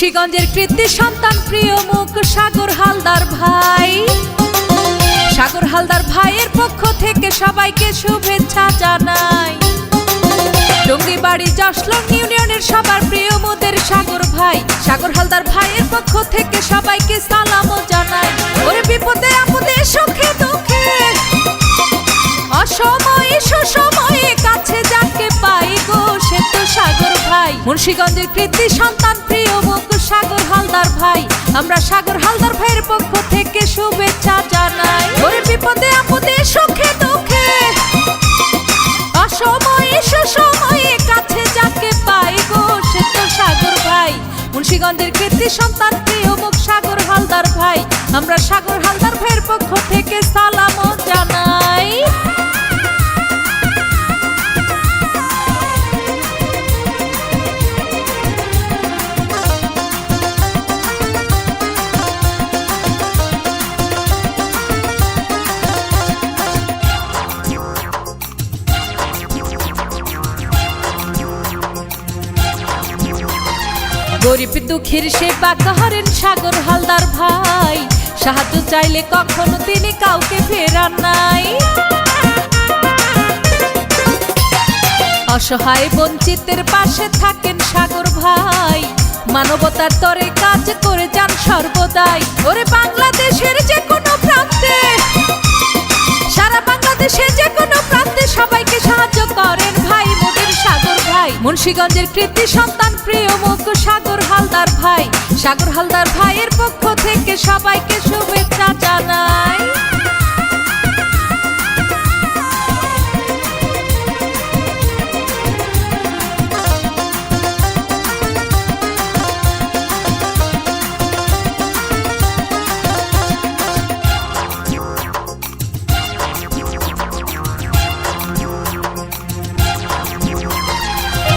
মুন্সিগঞ্জের কৃতি সন্তান প্রিয় মুখ সাগর হালদার ভাই। সাগর হালদার ভাইয়ের পক্ষ থেকে সবাইকে শুভেচ্ছা জানাই। টঙ্গিবাড়ি জশলং ইউনিয়নের সবার প্রিয় মোদের সাগর ভাই। সাগর হালদার ভাইয়ের পক্ষ থেকে সবাইকে সালামও জানাই। ওরে বিপদে আপদে সুখে দুঃখে অসময়ে সুসময়ে কাছে যাকে পাই গো সে তো সাগর ভাই। মুন্সিগঞ্জের কৃতি সন্তান প্রিয় মুখ সাগর হালদার ভাই। আমরা সাগর হালদার ভাইয়ের পক্ষ থেকে শুভেচ্ছা জানাই। ওরে বিপদে আপদে সুখে দুঃখে অসময়ে সুসময়ে কাছে যাকে পাই গো সে তো সাগর ভাই। মুন্সিগঞ্জের কৃতি সন্তান প্রিয় মুখ সাগর হালদার ভাই। আমরা সাগর হালদার ভাইয়ের পক্ষ থেকে সালামও জানাই। গরিব দুঃখীর সেবা করেন সাগর হালদার ভাই। সাহায্য চাইলে কখনো তিনি কাউকে ফেরান নাই। অসহায় বঞ্চিতের পাশে থাকেন সাগর ভাই। মানবতার তরে কাজ করে যান সর্বদাই। ওরে বাংলাদেশের যে কোনো প্রান্তে সারা বাংলাদেশে যে কোনো প্রান্তে সবাইকে সাহায্য করেন ভাই মোদের সাগর ভাই। মুন্সিগঞ্জের কৃতি সন্তান প্রিয় মুখ সাগর হালদার ভাই। সাগর হালদার ভাইয়ের পক্ষ থেকে সবাইকে শুভেচ্ছা জানাই।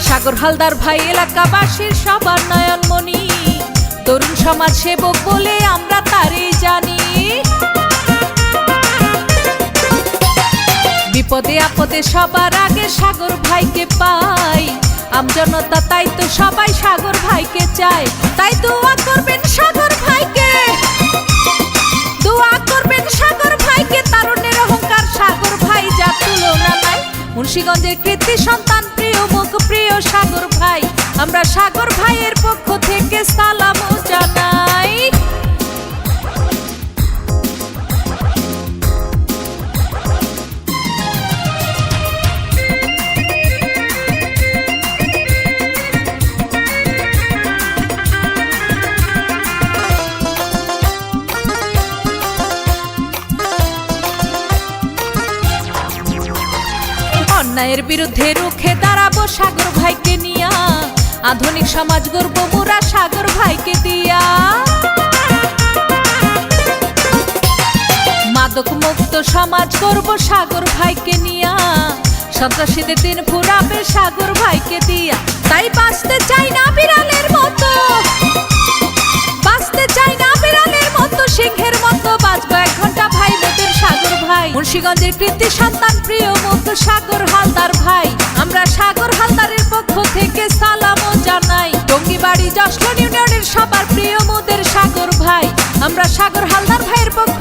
সাগর হালদার ভাই এলাকাবাসীর সবার নয়নমণি। তরুণ সমাজ সেবক বলে আমরা তারই জানি। বিপদে আপদে সবার আগে সাগর ভাইকে পাই। আমজনতা তাই তো সবাই সাগর ভাইকে চায়। তাই দোয়া করবেন সাগর ভাইকে, দোয়া করবেন সাগর ভাইকে। তারুণ্যের অহংকার সাগর ভাই যা তুলনা নাই। মুন্সিগঞ্জের কৃতি সন্তান প্রিয় মুখ প্রিয় সাগর ভাই। আমরা সাগর ভাইয়ের পক্ষ থেকে সালামও জানাই। অন্যায়ের বিরুদ্ধে রুখে দাঁড়াবো সাগর ভাইকে নিয়া। আধুনিক সমাজ গড়ব মোরা সাগর ভাইকে দিয়া। মাদক মুক্ত সমাজ করব সাগর ভাইকে নিয়া। সন্ত্রাসীদের দিন ফুরাবে সাগর ভাইকে দিয়া। তাই বাঁচতে চাই না বিড়ালের মতো, বাঁচতে চাই না বিড়ালের মতো, সিংহের মতো বাঁচবো 1 ঘন্টা ভাই মোদের সাগর ভাই। মুন্সিগঞ্জের কৃতি সন্তান প্রিয় মুখ সাগর হালদার ভাই। আমরা সাগর হালদারের পক্ষ থেকে সালামও জানাই। টঙ্গিবাড়ি জশলং ইউনিয়নের সবার প্রিয় মোদের সাগর ভাই। আমরা সাগর হালদার ভাইয়ের পক্ষ